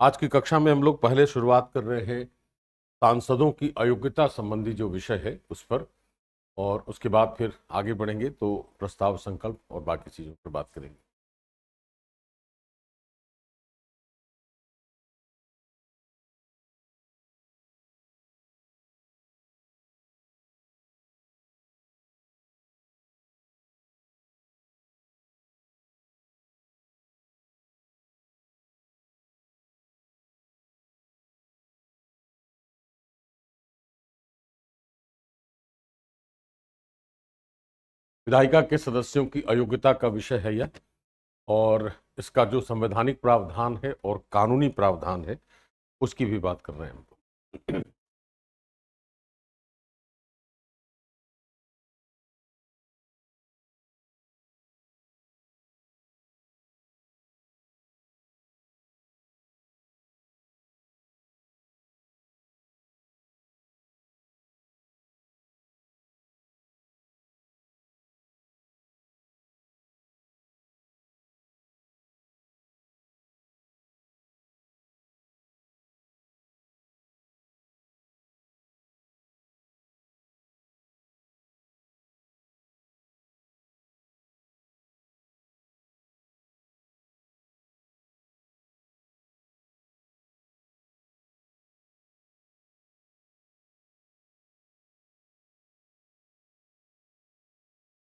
आज की कक्षा में हम लोग पहले शुरुआत कर रहे हैं सांसदों की अयोग्यता संबंधी जो विषय है उस पर, और उसके बाद फिर आगे बढ़ेंगे तो प्रस्ताव, संकल्प और बाकी चीजों पर बात करेंगे। विधायिका के सदस्यों की अयोग्यता का विषय है यह, और इसका जो संवैधानिक प्रावधान है और कानूनी प्रावधान है उसकी भी बात कर रहे हैं हम लोग।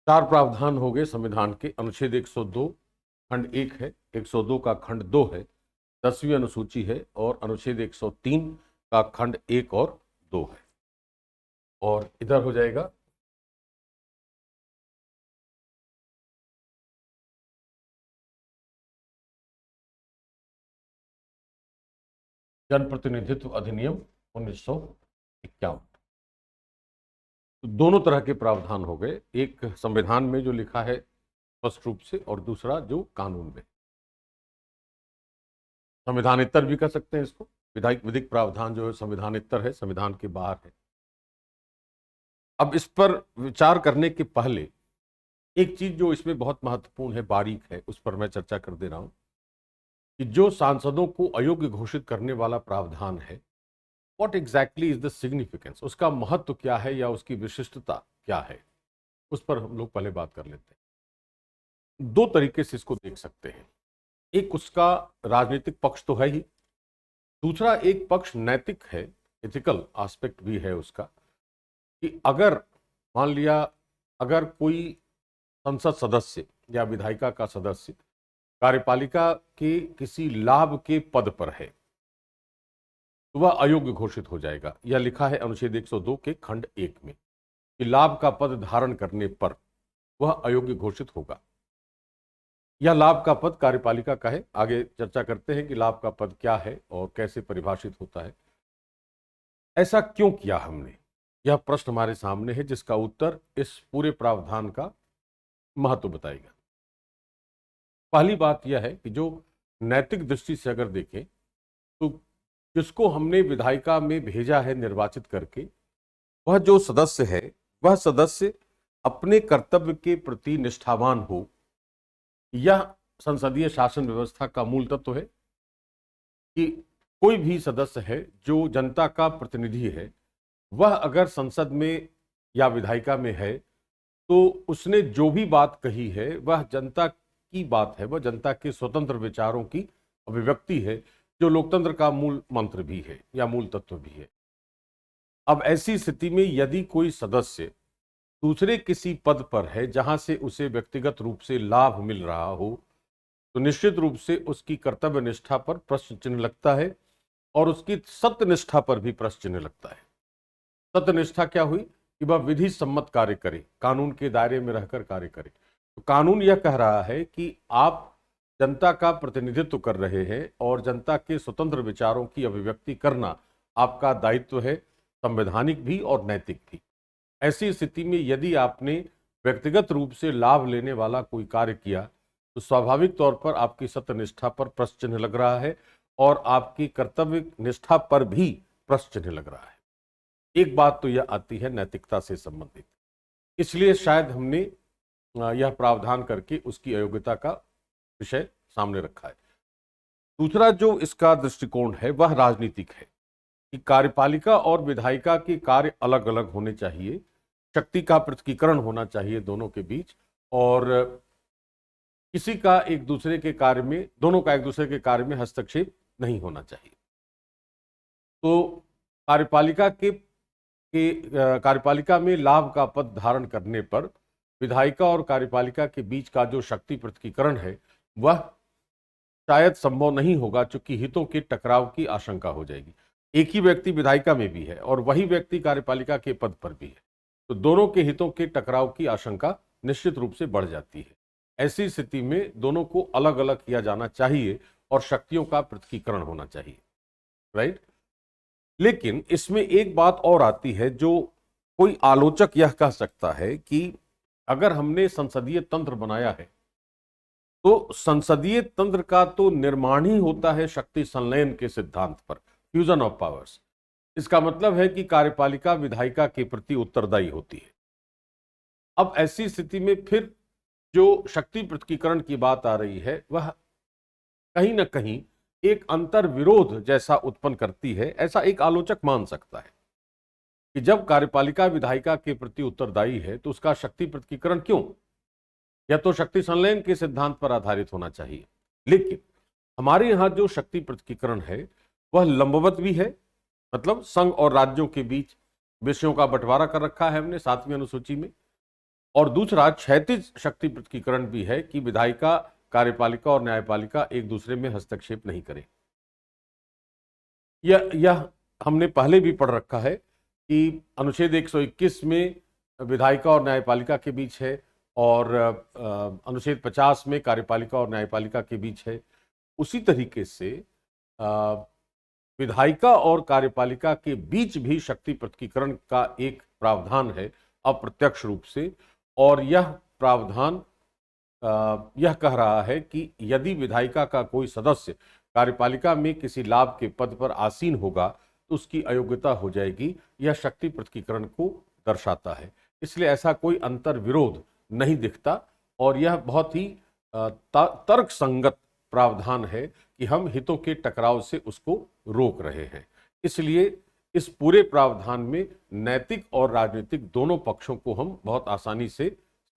चार प्रावधान हो गए संविधान के। अनुच्छेद 102 खंड 1 है, 102 का खंड 2 है, 10वीं अनुसूची है, और अनुच्छेद 103 का खंड 1 और 2 है। और इधर हो जाएगा जनप्रतिनिधित्व अधिनियम 1951। तो दोनों तरह के प्रावधान हो गए, एक संविधान में जो लिखा है स्पष्ट रूप से, और दूसरा जो कानून में। संविधानेतर भी कह सकते हैं इसको। विधायिक विधिक प्रावधान जो है संविधानेतर है, संविधान के बाहर है। अब इस पर विचार करने के पहले एक चीज जो इसमें बहुत महत्वपूर्ण है, बारीक है, उस पर मैं चर्चा कर दे रहा हूं कि जो सांसदों को अयोग्य घोषित करने वाला प्रावधान है, what exactly is the significance, उसका महत्व क्या है या उसकी विशिष्टता क्या है, उस पर हम लोग पहले बात कर लेते हैं। दो तरीके से इसको देख सकते हैं। एक उसका राजनीतिक पक्ष तो है ही, दूसरा एक पक्ष नैतिक है, एथिकल एस्पेक्ट भी है उसका, कि अगर मान लिया अगर कोई संसद सदस्य या विधायिका का सदस्य कार्यपालिका के किसी लाभ के पद पर है तो वह अयोग्य घोषित हो जाएगा। यह लिखा है अनुच्छेद 102 के खंड 1 में कि लाभ का पद धारण करने पर वह अयोग्य घोषित होगा। यह लाभ का पद कार्यपालिका का है। आगे चर्चा करते हैं कि लाभ का पद क्या है और कैसे परिभाषित होता है। ऐसा क्यों किया हमने, यह प्रश्न हमारे सामने है, जिसका उत्तर इस पूरे प्रावधान का महत्व बताएगा। पहली बात यह है कि जो नैतिक दृष्टि से अगर देखें तो जिसको हमने विधायिका में भेजा है निर्वाचित करके, वह जो सदस्य है वह सदस्य अपने कर्तव्य के प्रति निष्ठावान हो। यह संसदीय शासन व्यवस्था का मूल तत्व है कि कोई भी सदस्य है जो जनता का प्रतिनिधि है, वह अगर संसद में या विधायिका में है तो उसने जो भी बात कही है वह जनता की बात है, वह जनता के स्वतंत्र विचारों की अभिव्यक्ति है, जो लोकतंत्र का मूल मंत्र भी है या मूल तत्व भी है। अब ऐसी स्थिति में यदि कोई सदस्य दूसरे किसी पद पर है जहां से उसे व्यक्तिगत रूप से लाभ मिल रहा हो, तो निश्चित रूप से उसकी कर्तव्य निष्ठा पर प्रश्न चिन्ह लगता है और उसकी सत्यनिष्ठा पर भी प्रश्न चिन्ह लगता है। सत्यनिष्ठा क्या हुई कि वह विधि सम्मत कार्य करे, कानून के दायरे में रहकर कार्य करे। तो कानून यह कह रहा है कि आप जनता का प्रतिनिधित्व कर रहे हैं और जनता के स्वतंत्र विचारों की अभिव्यक्ति करना आपका दायित्व है, संवैधानिक भी और नैतिक भी। ऐसी स्थिति में यदि आपने व्यक्तिगत रूप से लाभ लेने वाला कोई कार्य किया तो स्वाभाविक तौर पर आपकी सत्यनिष्ठा पर प्रश्न चिन्ह लग रहा है और आपकी कर्तव्य निष्ठा पर भी प्रश्न चिन्ह लग रहा है। एक बात तो यह आती है नैतिकता से संबंधित, इसलिए शायद हमने यह प्रावधान करके उसकी अयोग्यता का विषय सामने रखा है। दूसरा जो इसका दृष्टिकोण है वह राजनीतिक है कि कार्यपालिका और विधायिका के कार्य अलग अलग होने चाहिए, शक्ति का पृथकीकरण होना चाहिए दोनों के बीच, और किसी का एक दूसरे के कार्य में, दोनों का एक दूसरे के कार्य में हस्तक्षेप नहीं होना चाहिए। तो कार्यपालिका कार्यपालिका में लाभ का पद धारण करने पर विधायिका और कार्यपालिका के बीच का जो शक्ति पृथकीकरण है वह शायद संभव नहीं होगा, चूंकि हितों के टकराव की आशंका हो जाएगी। एक ही व्यक्ति विधायिका में भी है और वही व्यक्ति कार्यपालिका के पद पर भी है, तो दोनों के हितों के टकराव की आशंका निश्चित रूप से बढ़ जाती है। ऐसी स्थिति में दोनों को अलग अलग किया जाना चाहिए और शक्तियों का पृथकीकरण होना चाहिए, राइट। लेकिन इसमें एक बात और आती है जो कोई आलोचक यह कह सकता है कि अगर हमने संसदीय तंत्र बनाया है तो संसदीय तंत्र का तो निर्माण ही होता है शक्ति संलयन के सिद्धांत पर, फ्यूजन ऑफ पावर्स। इसका मतलब है कि कार्यपालिका विधायिका के प्रति उत्तरदायी होती है। अब ऐसी स्थिति में फिर जो शक्ति पृथकीकरण की बात आ रही है वह कहीं ना कहीं एक अंतर विरोध जैसा उत्पन्न करती है, ऐसा एक आलोचक मान सकता है कि जब कार्यपालिका विधायिका के प्रति उत्तरदायी है तो उसका शक्ति पृथकीकरण क्यों, या तो शक्ति संलयन के सिद्धांत पर आधारित होना चाहिए। लेकिन हमारे यहां जो शक्ति पृथकीकरण है वह लंबवत भी है, मतलब संघ और राज्यों के बीच विषयों का बंटवारा कर रखा है हमने 7वीं अनुसूची में, और दूसरा क्षैतिज शक्ति पृथकीकरण भी है कि विधायिका, कार्यपालिका और न्यायपालिका एक दूसरे में हस्तक्षेप नहीं करें। यह हमने पहले भी पढ़ रखा है कि अनुच्छेद 121 में विधायिका और न्यायपालिका के बीच है और अनुच्छेद 50 में कार्यपालिका और न्यायपालिका के बीच है। उसी तरीके से विधायिका और कार्यपालिका के बीच भी शक्ति पृथकीकरण का एक प्रावधान है अप्रत्यक्ष रूप से, और यह प्रावधान यह कह रहा है कि यदि विधायिका का कोई सदस्य कार्यपालिका में किसी लाभ के पद पर आसीन होगा तो उसकी अयोग्यता हो जाएगी। यह शक्ति पृथकीकरण को दर्शाता है, इसलिए ऐसा कोई अंतर विरोध नहीं दिखता और यह बहुत ही तर्क संगत प्रावधान है कि हम हितों के टकराव से उसको रोक रहे हैं। इसलिए इस पूरे प्रावधान में नैतिक और राजनीतिक दोनों पक्षों को हम बहुत आसानी से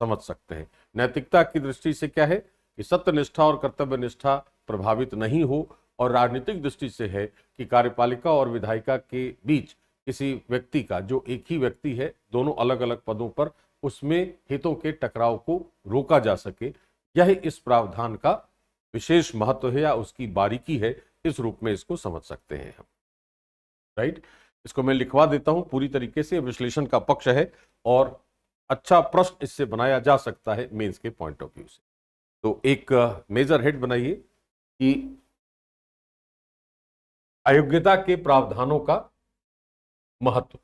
समझ सकते हैं। नैतिकता की दृष्टि से क्या है कि सत्यनिष्ठा और कर्तव्य निष्ठा प्रभावित नहीं हो, और राजनीतिक दृष्टि से है कि कार्यपालिका और विधायिका के बीच किसी व्यक्ति का, जो एक ही व्यक्ति है दोनों अलग अलग पदों पर, उसमें हितों के टकराव को रोका जा सके। यह इस प्रावधान का विशेष महत्व है या उसकी बारीकी है, इस रूप में इसको समझ सकते हैं हम, राइट। इसको मैं लिखवा देता हूं पूरी तरीके से, विश्लेषण का पक्ष है और अच्छा प्रश्न इससे बनाया जा सकता है मेंस के पॉइंट ऑफ व्यू से। तो एक मेजर हेड बनाइए कि अयोग्यता के प्रावधानों का महत्व,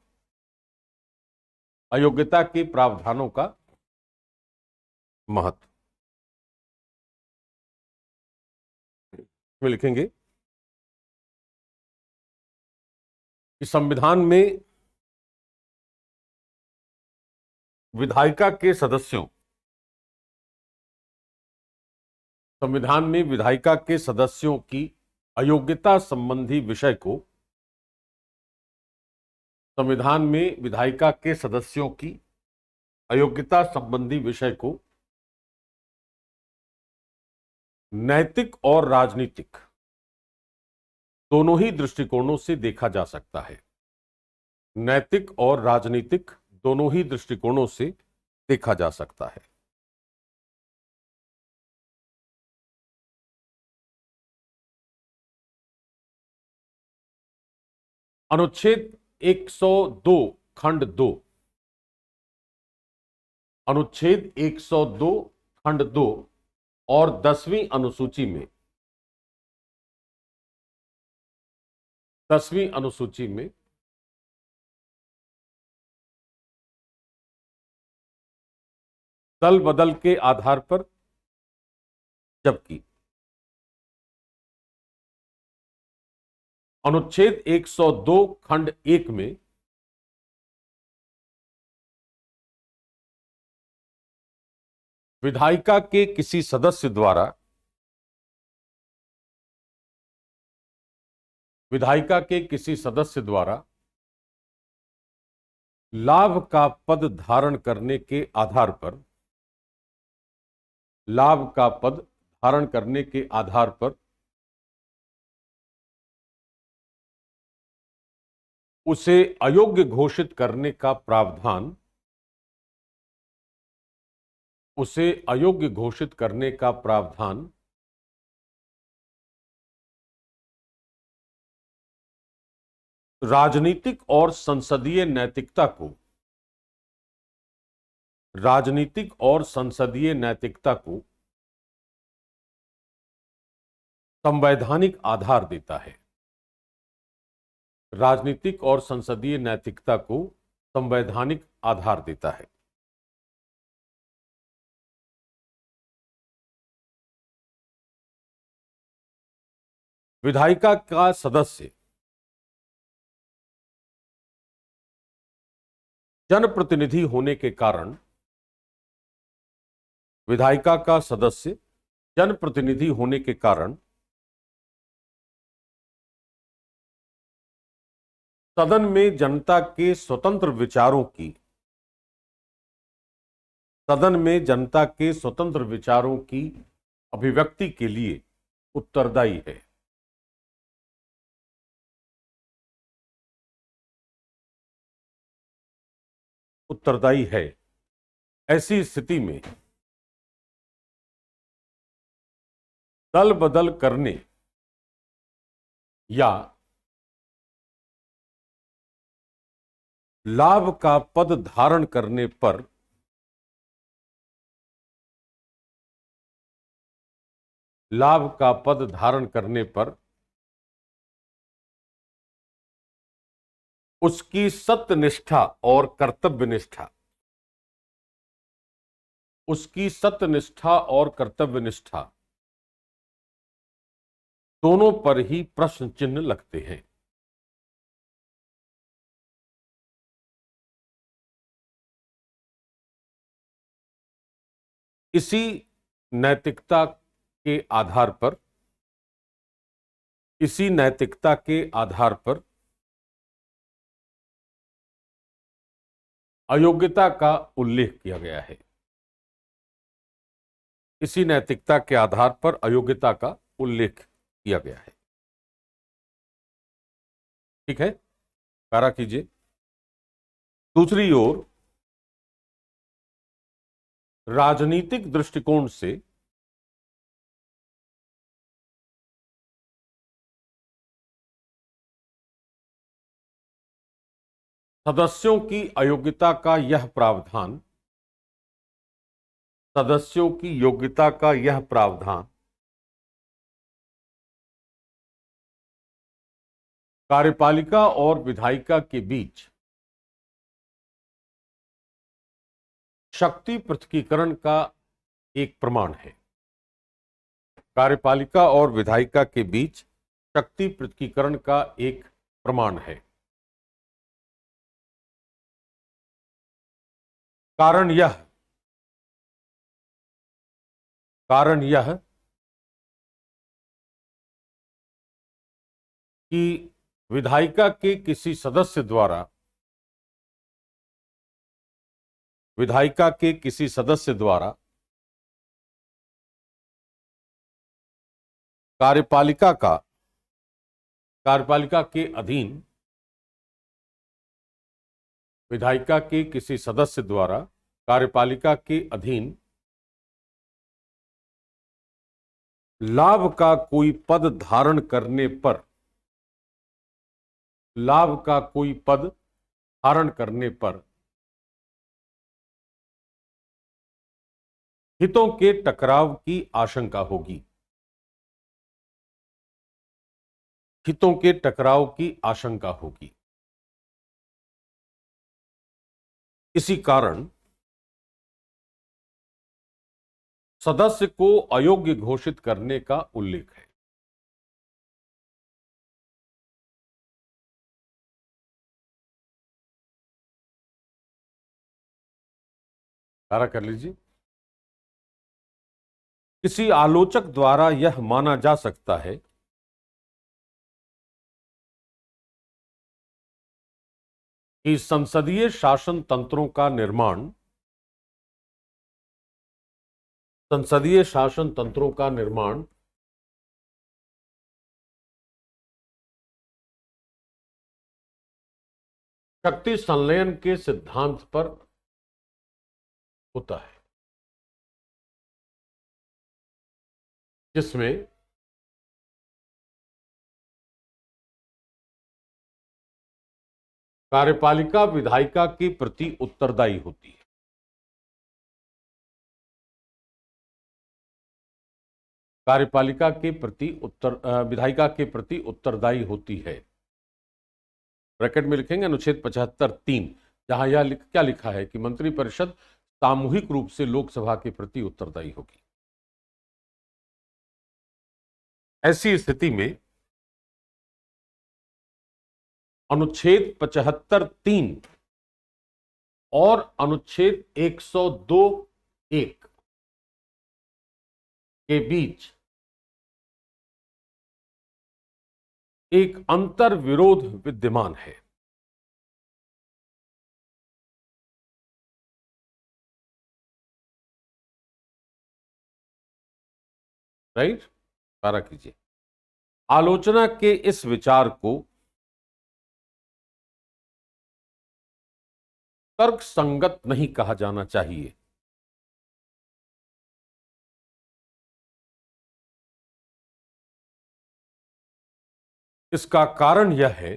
अयोग्यता के प्रावधानों का महत्व में लिखेंगे कि संविधान में विधायिका के सदस्यों, संविधान में विधायिका के सदस्यों की अयोग्यता संबंधी विषय को, संविधान में विधायिका के सदस्यों की अयोग्यता संबंधी विषय को नैतिक और राजनीतिक दोनों ही दृष्टिकोणों से देखा जा सकता है। नैतिक और राजनीतिक दोनों ही दृष्टिकोणों से देखा जा सकता है। अनुच्छेद 102 खंड 2, अनुच्छेद 102 खंड 2 और 10वीं अनुसूची में, 10वीं अनुसूची में दल बदल के आधार पर, जबकि अनुच्छेद 102 खंड 1 में विधायिका के किसी सदस्य द्वारा विधायिका के किसी सदस्य द्वारा लाभ का पद धारण करने के आधार पर, लाभ का पद धारण करने के आधार पर उसे अयोग्य घोषित करने का प्रावधान, उसे अयोग्य घोषित करने का प्रावधान राजनीतिक और संसदीय नैतिकता को, राजनीतिक और संसदीय नैतिकता को संवैधानिक आधार देता है, राजनीतिक और संसदीय नैतिकता को संवैधानिक आधार देता है। विधायिका का सदस्य जनप्रतिनिधि होने के कारण, विधायिका का सदस्य जनप्रतिनिधि होने के कारण सदन में जनता के स्वतंत्र विचारों की, सदन में जनता के स्वतंत्र विचारों की अभिव्यक्ति के लिए उत्तरदायी है। उत्तरदायी है। ऐसी स्थिति में दल बदल करने या लाभ का पद धारण करने पर लाभ का पद धारण करने पर उसकी सत्यनिष्ठा और कर्तव्यनिष्ठा, उसकी सत्यनिष्ठा और कर्तव्यनिष्ठा दोनों पर ही प्रश्न चिन्ह लगते हैं। इसी नैतिकता के आधार पर, इसी नैतिकता के आधार पर अयोग्यता का उल्लेख किया गया है। इसी नैतिकता के आधार पर अयोग्यता का उल्लेख किया गया है। ठीक है, कारा कीजिए। दूसरी ओर राजनीतिक दृष्टिकोण से सदस्यों की अयोग्यता का यह प्रावधान, सदस्यों की योग्यता का यह प्रावधान कार्यपालिका और विधायिका के बीच शक्ति पृथकीकरण का एक प्रमाण है। कार्यपालिका और विधायिका के बीच शक्ति पृथकीकरण का एक प्रमाण है। कारण यह कि विधायिका के किसी सदस्य द्वारा, विधायिका के किसी सदस्य द्वारा कार्यपालिका के अधीन, विधायिका के किसी सदस्य द्वारा कार्यपालिका के अधीन लाभ का कोई पद धारण करने पर, लाभ का कोई पद धारण करने पर हितों के टकराव की आशंका होगी, हितों के टकराव की आशंका होगी। इसी कारण सदस्य को अयोग्य घोषित करने का उल्लेख है। सारा कर लीजिए। किसी आलोचक द्वारा यह माना जा सकता है कि संसदीय शासन तंत्रों का निर्माण शक्ति संलयन के सिद्धांत पर होता है, जिसमें कार्यपालिका विधायिका के प्रति उत्तरदायी होती है। कार्यपालिका के प्रति विधायिका के प्रति उत्तरदायी होती है। ब्रैकेट में लिखेंगे अनुच्छेद 75(3), जहां यह क्या लिखा है कि मंत्रिपरिषद सामूहिक रूप से लोकसभा के प्रति उत्तरदायी होगी। ऐसी स्थिति में अनुच्छेद 75(3) और अनुच्छेद 102(1) के बीच एक अंतर विरोध विद्यमान है। राइट, पारा कीजिए। आलोचना के इस विचार को तर्कसंगत नहीं कहा जाना चाहिए। इसका कारण यह है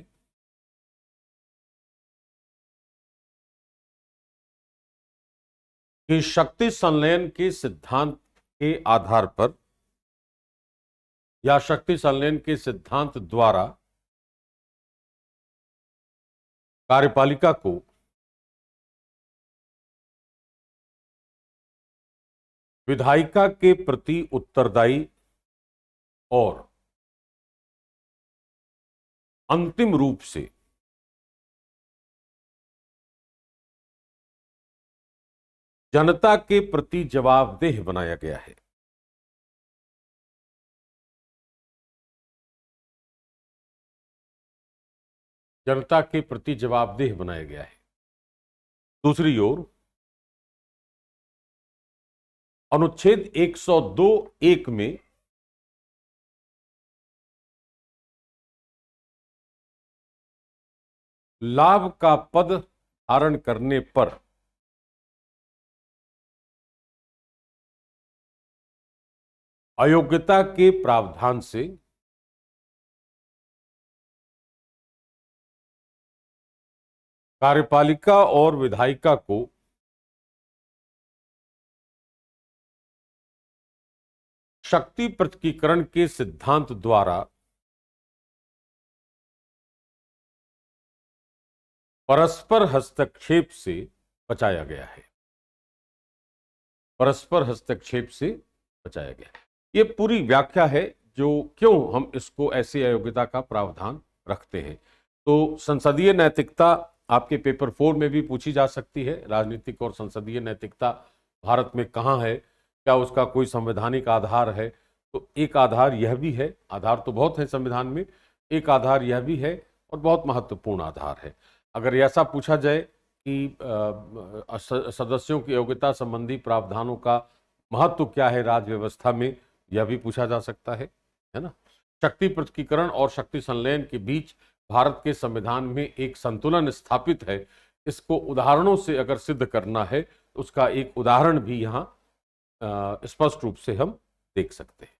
कि शक्ति संलयन के सिद्धांत के आधार पर या शक्ति संलयन के सिद्धांत द्वारा कार्यपालिका को विधायिका के प्रति उत्तरदायी और अंतिम रूप से जनता के प्रति जवाबदेह बनाया गया है। जनता के प्रति जवाबदेह बनाया गया है। दूसरी ओर अनुच्छेद 102(1) में लाभ का पद धारण करने पर अयोग्यता के प्रावधान से कार्यपालिका और विधायिका को शक्ति पृथकीकरण के सिद्धांत द्वारा परस्पर हस्तक्षेप से बचाया गया है। परस्पर हस्तक्षेप से बचाया गया है। ये पूरी व्याख्या है जो क्यों हम इसको ऐसी अयोग्यता का प्रावधान रखते हैं। तो संसदीय नैतिकता आपके पेपर 4 में भी पूछी जा सकती है। राजनीतिक और संसदीय नैतिकता भारत में कहाँ है, क्या उसका कोई संवैधानिक आधार है? तो एक आधार यह भी है, आधार तो बहुत है संविधान में, एक आधार यह भी है और बहुत महत्वपूर्ण आधार है। अगर ऐसा पूछा जाए कि सदस्यों की योग्यता संबंधी प्रावधानों का महत्व क्या है राज्य व्यवस्था में, यह भी पूछा जा सकता है ना। शक्ति पृथकीकरण और शक्ति संलयन के बीच भारत के संविधान में एक संतुलन स्थापित है। इसको उदाहरणों से अगर सिद्ध करना है तो उसका एक उदाहरण भी यहाँ स्पष्ट रूप से हम देख सकते हैं।